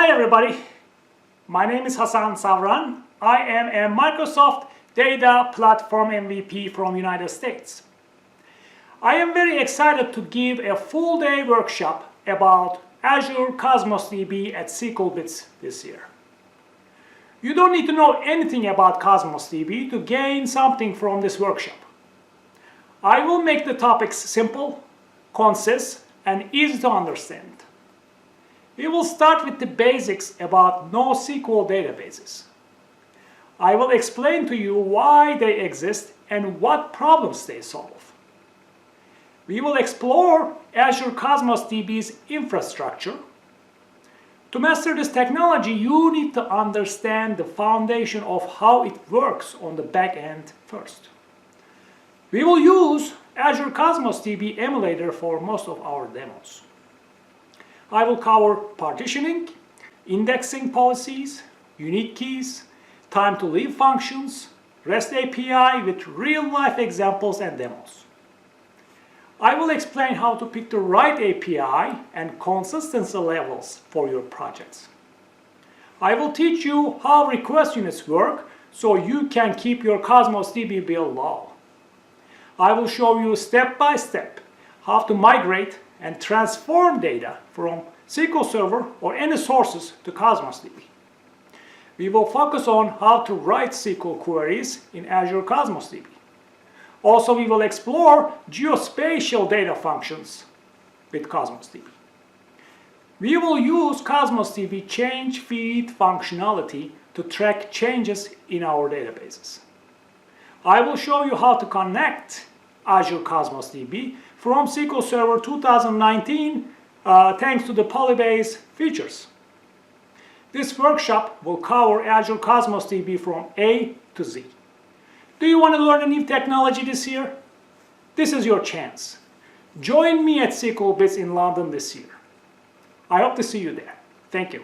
Hi everybody, my name is Hasan Savran. I am a Microsoft Data Platform MVP from United States. I am very excited to give a full day workshop about Azure Cosmos DB at SQLBits this year. You don't need to know anything about Cosmos DB to gain something from this workshop. I will make the topics simple, concise, and easy to understand. We will start with the basics about NoSQL databases. I will explain to you why they exist and what problems they solve. We will explore Azure Cosmos DB's infrastructure. To master this technology, you need to understand the foundation of how it works on the back end first. We will use Azure Cosmos DB Emulator for most of our demos. I will cover partitioning, indexing policies, unique keys, time to leave functions, REST API with real-life examples and demos. I will explain how to pick the right API and consistency levels for your projects. I will teach you how request units work so you can keep your Cosmos DB bill low. I will show you step by step how to migrate and transform data from SQL Server or any sources to Cosmos DB. We will focus on how to write SQL queries in Azure Cosmos DB. Also, we will explore geospatial data functions with Cosmos DB. We will use Cosmos DB change feed functionality to track changes in our databases. I will show you how to connect Azure Cosmos DB from SQL Server 2019 thanks to the Polybase features. This workshop will cover Azure Cosmos DB from A to Z. Do you want to learn a new technology this year? This is your chance. Join me at SQLBits in London this year. I hope to see you there. Thank you.